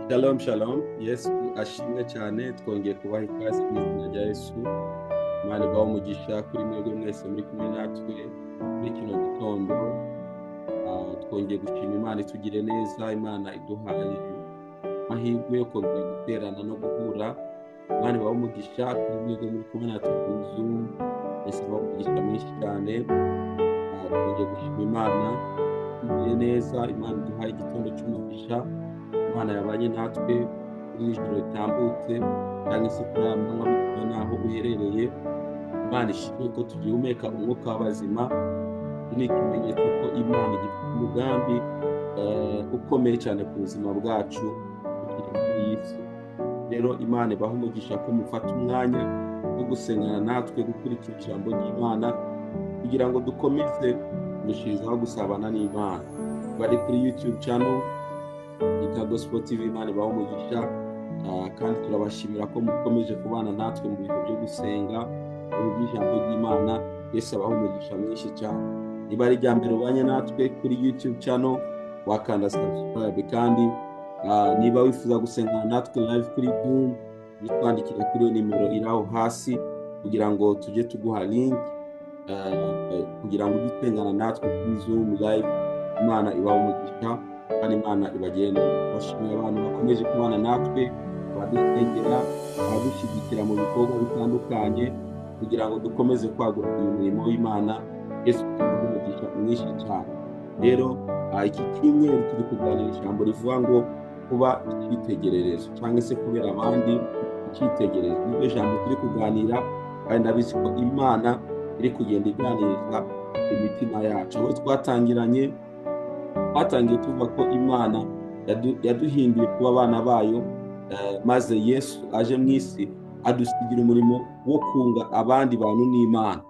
Shalom shalom, Yesu ashimwe cyane. Twongeye kubaha ikaze mu izina rya Yesu. Imana ibahe umugisha kuri mwebwe mwese muri kumwe natwe muri kino gitondo. Twongeye gushima Imana itugire neza, Imana iduhaye amahirwe yo kongera guterana no guhura. Imana ibahe umugisha kuri mwebwe muri kumwe natwe kuri Zoom. Yesu ibahe umugisha mwinshi cyane. Twongeye gushima Imana itugire neza, Imana iduhaye igitondo cy'umugisha. Imana yabanye natwe kuri ijoro ritambutse cyangwa se kuri aya manywa bitewe n'aho uherereye. Imana ishimwe ko tugihumeka umwuka w'abazima. Iki ni ikimenyetso ko Imana igifite umugambi ukomeye cyane ku buzima bwacu tukiri kuri iyi si. Rero Imana ibahe umugisha ko mufata umwanya wo gusengana natwe, gukurikira ijambo ry'Imana kugira ngo dukomeze gushirizaho gusabana n'Imana. Bari kuri YouTube channel Ika Gospel TV, Imana ibahe umugisha, kandi turabashimira ko mukomeje kubana natwe mu bintu byo gusenga mu by'ijambo ry'Imana. Yesu abahe umugisha mwinshi cyane. Niba ari irya mbere ubanye natwe kuri YouTube channel, wakanda subscribe, kandi niba wifuza gusengana natwe live kuri Zoom, twandikire kuri nimero iri aho hasi kugira ngo tujye tuguha link kugira ngo ujye usengana natwe kuri Zoom live. Imana ibahe umugisha kandi Imana ibagende. Bashimiye abantu bakomeje kubana natwe, abadusengera, abadushyigikira mu bikorwa bitandukanye kugira ngo dukomeze kwagura umurimo w'Imana. Yesu abahe umugisha mwinshi cyane. Rero iki cyumweru turi kuganira ijambo rivuga ngo kuba icyitegererezo cyangwa se kubera abandi icyitegererezo. Niryo jambo turi kuganira, kandi ndabizi ko Imana iri kugenda iganiriza imitima yacu. Aho twatangiye tuvuga ko Imana yaduhinduye kuba abana bayo, maze Yesu aje mu isi adusigira umurimo wo kunga abandi bantu n'Imana.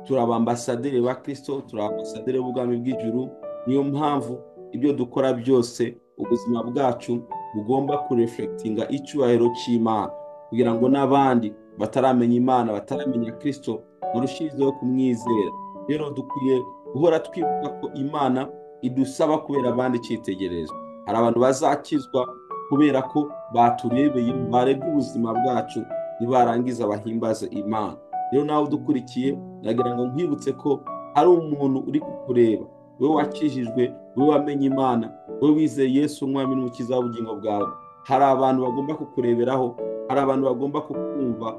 Turi abambasaderi ba Kristo, turi abambasaderi b'ubwami bw'ijuru. Niyo mpamvu ibyo dukora byose, ubuzima bwacu bugomba kureflectinga icyubahiro cy'Imana, kugira ngo n'abandi bataramenya Imana, bataramenya Kristo, barushizeho kumwizera. Rero dukwiye guhora twibuka ko Imana idusaba kubera abandi icyitegererezo. Hari abantu bazakizwa kubera ko baturebeye, barebye ubuzima bwacu, nibarangiza bahimbaze Imana. Rero nawe udukurikiye, ndagira ngo nkwibutse ko hari umuntu uri kukureba, wowe wakijijwe, wowe wamenye Imana, wowe wizeye Yesu umwami n'umukiza w'ubugingo bwawe. Hari abantu bagomba kukureberaho, hari abantu bagomba kukumva,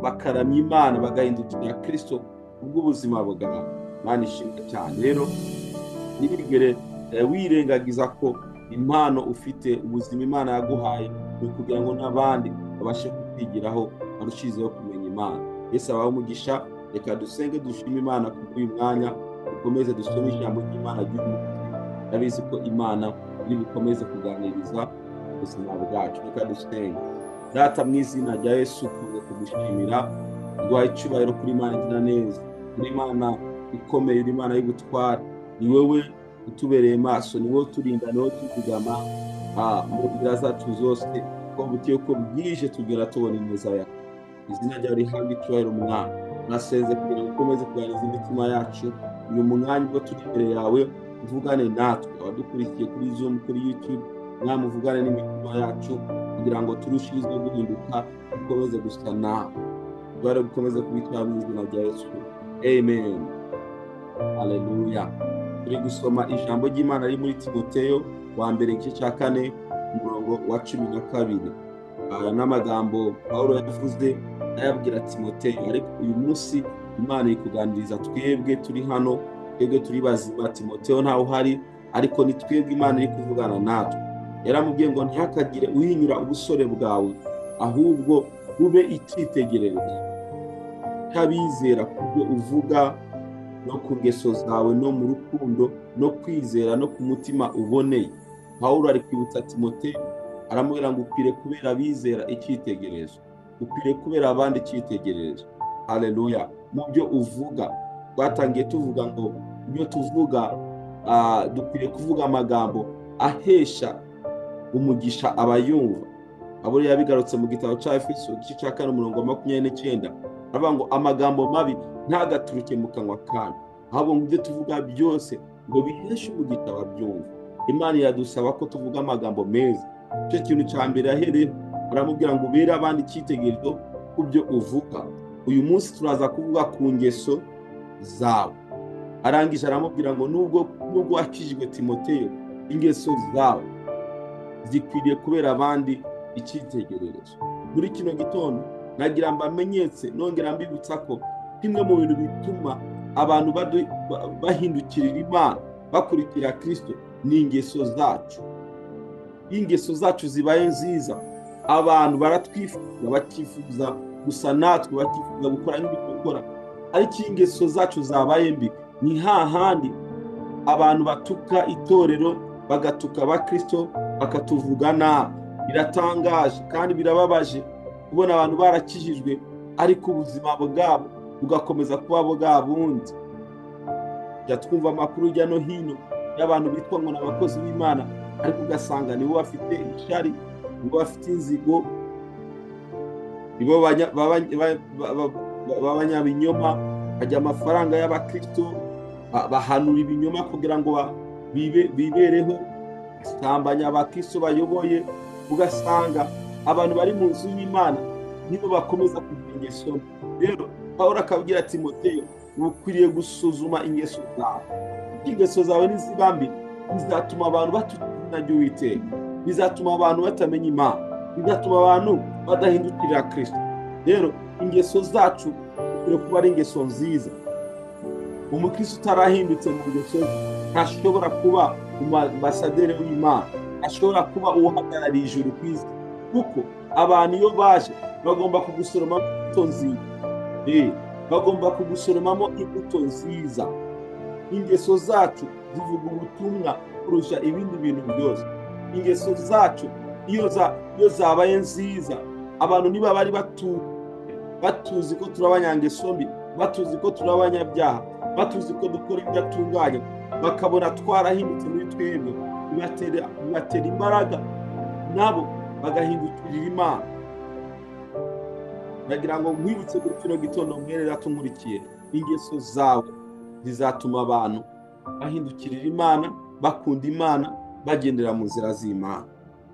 bakaramya Imana, bagahindukirira Kristo kubw'ubuzima bwawe. Imana ishimwe cyane. Rero ntibigere wirengagiza ko impano ufite, ubuzima Imana yaguhaye, ni ukugira ngo n'abandi babashe kukwigiraho, barushizeho kumenya Imana. Yesu abahe umugisha. Reka dusenge dushime Imana kuri uyu mwanya, dukomeze dusome ijambo ry'Imana ry'umunsi. Ndabizi ko Imana iri bukomeze kuganiriza ubuzima bwacu. Reka dusenge. Data, mu izina rya Yesu tugiye kugushimira, duhaye icyubahiro kuri Imana igira neza, kuri Imana ikomeye, uri Imana y'ubutware. Ni wowe utubereye maso, ni wowe uturinda, ni wowe utuzigama mu nzira zacu zose, ko butiye ko bwije tugera tubona ineza yawe. Izina ryawe rihabwe icyubahiro Mwana. Nasenze kugira ngo ukomeze kuganiriza imitima yacu uyu mwanya ubwo turi imbere yawe, uvugane natwe abadukurikiye kuri Zoom, kuri YouTube. Mwami uvugane n'imitima yacu kugira ngo turushirizwe guhinduka, dukomeze gusa nawe. Ubware bukomeze kubitwara mu izina rya Yesu. Amen. Haleluya. Turi gusoma ijambo ry'Imana riri muri Timoteyo wa mbere igice cya 4 umurongo wa 12. Aya n'amagambo Pawulo yavuze ayabwira Timoteyo. Ariko uyu munsi Imana iri kuganiriza twebwe turi hano, twebwe turi bazima. Timoteyo ntawe uhari, ariko ni twebwe Imana iri kuvugana natwe. Yaramubwiye ngo ntihakagire uhinyura ubusore bwawe, ahubwo ube icyitegererezo cy'abizera ku byo uvuga, no ku ngeso zawe, no mu rukundo, no kwizera, no ku mutima uboneye. Pawulo ari kwibutsa Timoteyo, aramubwira ngo ukwiriye kubera abizera icyitegererezo, ukwiriye kubera abandi icyitegererezo. Haleluya. Mu byo uvuga, twatangiye tuvuga ngo ibyo tuvuga, dukwiriye kuvuga amagambo ahesha umugisha abayumva. Abo yabigarutse mu gitabo cya Efeso igice cya 4 umurongo wa 29. Aravuga ngo amagambo mabi ntagaturuke mu kanwa kanyu, ahubwo mu byo tuvuga byose ngo biheshe umugisha ababyumva. Imana iradusaba ko tuvuga amagambo meza, cyo kintu cya mbere yahereye baramubwira ngo ubere abandi icyitegererezo ku byo uvuga. Uyu munsi turaza kuvuga ku ngeso zawe. Arangije aramubwira ngo nubwo wakijijwe Timoteyo, ingeso zawe zikwiriye kubera abandi icyitegererezo. Muri kino gitondo nagira mbamenyetse nongera mbibutsa ko kimwe mu bintu bituma abantu bahindukirira Imana bakurikira Kristo ni ingeso zacu. Ingeso zacu zibaye nziza, abantu baratwifuza, bakifuza gusa natwe, bakifuza gukora nk'ibyo dukora. Ariko ingeso zacu zabaye mbi, ni hahandi abantu batuka itorero, bagatuka abakristo, bakatuvuga nabi. Biratangaje kandi birababaje kubona abantu barakijijwe ariko ubuzima bwabo bugakomeza kuba bwa bundi. Twumva amakuru hirya no hino y'abantu bitwa ngo n'abakozi b'Imana, ariko ugasanga nibo bafite ishari, nibo bafite inzigo, nibo b'abanyabinyoma, bajya amafaranga y'abakristo, bahanura ibinyoma kugira ngo bibereho, basambanya abakristo bayoboye. Ugasanga abantu bari mu nzu y'Imana nibo bakomeza kugira ingeso. Rero Pawulo akabwira Timoteyo, ukwiriye gusuzuma ingeso zawe. Ingeso zawe niziba mbi, bizatuma abantu batuka izina ry'Uwiteka, bizatuma abantu batamenya Imana, bizatuma abantu badahindukirira Kristo. Rero ingeso zacu zikwiriye kuba ari ingeso nziza. Umukristo utarahindutse mu ngeso ntashobora kuba ambasaderi w'Imana, ashobora kuba uhagarariye ijuru ku isi, kuko abantu iyo baje bagomba kugusoromamo imbuto nziza. Bagomba kugusoromamo imbuto nziza. Ingeso zacu zivuga ubutumwa kurusha ibindi bintu byose. Ingeso zacu iyo zabaye nziza, abantu niba bari batuzi ko turi abanyangeso mbi, batuzi ko turi abanyabyaha, batuzi ko dukora ibyatungaye, bakabona twarahindutse muri twebwe, bibatera imbaraga, nabo bagahindukirira Imana. Nagira ngo nkwibutse muri kino gitondo mwerera tumurikiye, ingeso zawe zizatuma abantu bahindukirira Imana, bakunda Imana, bagendera mu nzira z'Imana.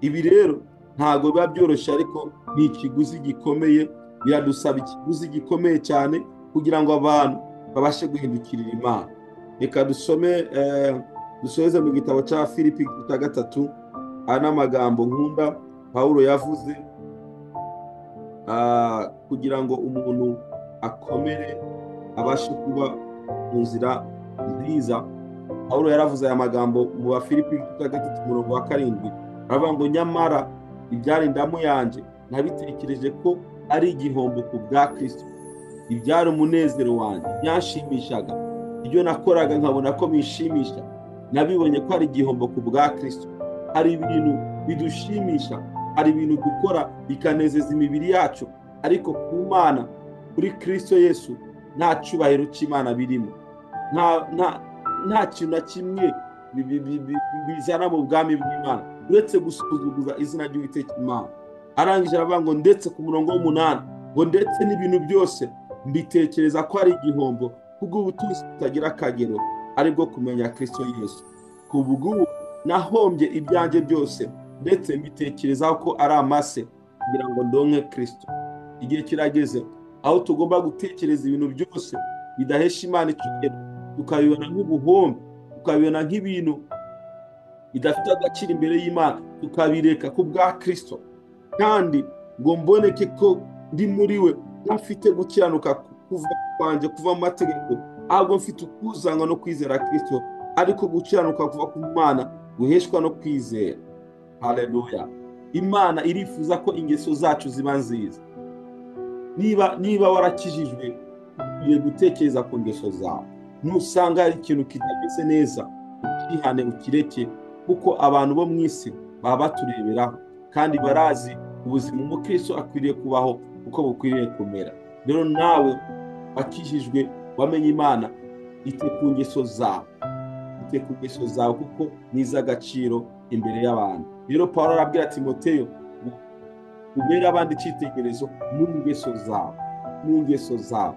Ibi rero ntago biba byoroshye, ariko ni ikiguzi gikomeye. Biradusaba ikiguzi gikomeye cyane kugira ngo abantu babashe guhindukirira Imana. Reka dusoheze mu gitabo cya Filipi 3. Ana magambo nkunda Pawulo yavuze kugira ngo umuntu akomere, abashe kuba mu nzira nziza. Pawulo yaravuze aya magambo mu Bafilipi 3:7. Aravuga ngo nyamara ibyari indamu yanjye nabitekereje ko ari igihombo ku bwa Kristo. Ibyari umunezero wanjye, byanshimishaga, ibyo nakoraga nkabona ko bishimisha, nabibonye ko ari igihombo ku bwa Kristo. Hari ibintu bidushimisha, hari ibintu dukora bikanezeza imibiri yacu, ariko ku Mana, kuri Kristo Yesu, nta cyubahiro cy'Imana birimo. Nta kintu na kimwe bizana mu bwami bw'Imana uretse gusuzuguza izina ry'Uwiteka Imana. Arangije aravuga ngo ndetse ku murongo w'8 ngo ndetse n'ibintu byose mbitekereza ko ari igihombo kubw'ubutunzi butagira akagero, aribwo kumenya Kristo Yesu. Kubw'ubu nahombye ibyanjye byose, ndetse mbitekerezaho ko ari amase kugira ngo ndonke Kristo. Igihe kirageze aho tugomba gutekereza ibintu byose bidahesha Imana icyubahiro, tukabibona nk'ubuhombe, tukabibona nk'ibintu bidafite agaciro imbere y'Imana, tukabireka ku bwa Kristo. Kandi ngo mboneke ko ndi muri we, ntafite gukiranuka kuva kwanjye kuva mu mategeko, ahubwo mfite ukuzanwa no kwizera Kristo, ariko gukiranuka kuva ku Mana guheshwa no kwizera. Haleluya. Imana irifuza ko ingeso zacu ziba nziza. Niba warakijijwe, ugiye gutekereza ku ngeso zawe. Nusanga hari ikintu kitameze neza, ukihane, ukireke, kuko abantu bo mu isi baba batureberaho kandi barazi ubuzima umukristo akwiriye kubaho uko bukwiriye kumera. Rero nawe wakijijwe, wamenye Imana, ite ku ngeso zawe, kuko ni iz'agaciro imbere y'abantu. Rero Pawulo arabwira Timoteyo, ubere abandi icyitegererezo mu ngeso zawe.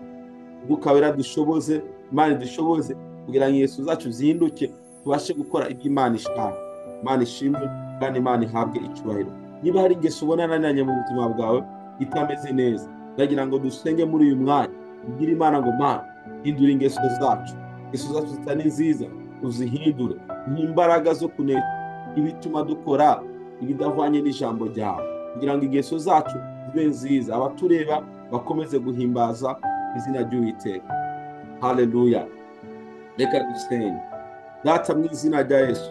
Umwuka Wera dushoboze, Imana dushoboze kugira ngo ingeso zacu zihinduke, tubashe gukora ibyo Imana ishaka. Imana ishimwe. kandi Imana ihabwe icyubahiro. Niba hari ingeso ubona nananye mu buzima bwawe itameze neza, ndagira ngo dusenge muri uyu mwanya, ubwire Imana ngo Mana, hindura ingeso zacu zitari nziza, uzihindure, n'imbaraga zo kunesha ibituma dukora ibidahwanye n'ijambo ryawe, kugira ngo ingeso zacu zibe nziza, abatureba bakomeze guhimbaza izina ry'Uwiteka. Haleluya. Reka dusenge. Data, mu izina rya Yesu,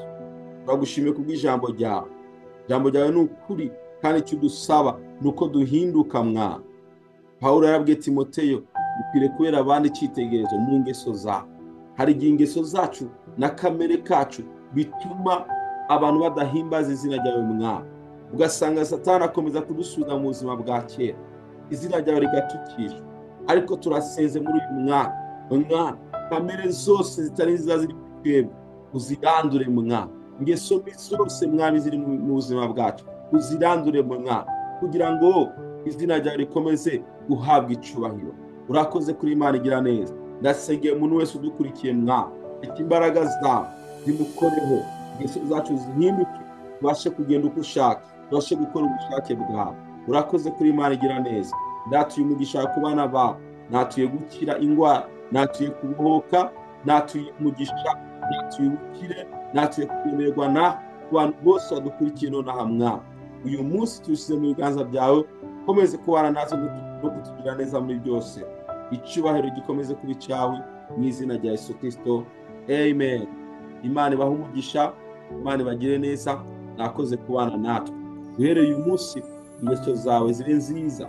turagushimiye kubw'ijambo ryawe. Ijambo ryawe ni ukuri, kandi icyo udusaba ni uko duhinduka mwana. Pawulo yarabwiye Timoteyo, dukwiriye kubera abandi icyitegererezo mu ngeso zawe. Hari igihe ingeso zacu na kamere kacu bituma abantu badahimbaza izina ryawe mwana, ugasanga Satani akomeza kudusubiza mu buzima bwa kera, izina ryawe rigatukishwa. Ariko turasenze muri uyu mwana, kamere zose zitari nziza ziri muri twebwe uzirandure mwana, ingeso mbi zose mwami ziri mu buzima bwacu uzirandure mwana, kugira ngo izina ryawe rikomeze guhabwa icyubahiro. Urakoze kuri Imana igira neza. Ndasengeye umuntu wese udukurikiye mwana, reka imbaraga zawe zimukoreho, ingeso zacu zihinduke, tubashe kugenda uko ushaka, tubashe gukora ubushake bwawe. Urakoze kuri Imana igira neza. Ndatuye umugisha ku bana bawe, natuye gukira indwara, natuye kubohoka, natuye umugisha, natuye ubukire, natuye kugemerwa na abantu bose badukurikiye nonaha mwana. Uyu munsi tuwushyize mu biganza byawe, ukomeze kubana natwe no kutugira neza muri byose. Icyubahiro gikomeze kuba icyawe mu izina rya Yesu Kristo. Amen. Imana ibahe umugisha, Imana ibagire neza. Nakoze kubana natwe. Uhereye uyu munsi ingeso zawe zibe nziza,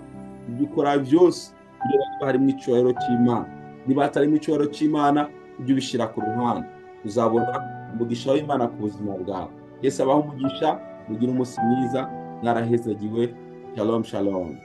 ibyo ukora byose niba hari mu icyubahiro cy'Imana. Niba hatari mu icyubahiro cy'Imana, ibyo ubishyira ku ruhande, uzabona umugisha w'Imana ku buzima bwawe. Yesu abahe umugisha, mugire umunsi mwiza, mwarahezagiwe. Shalom shalom.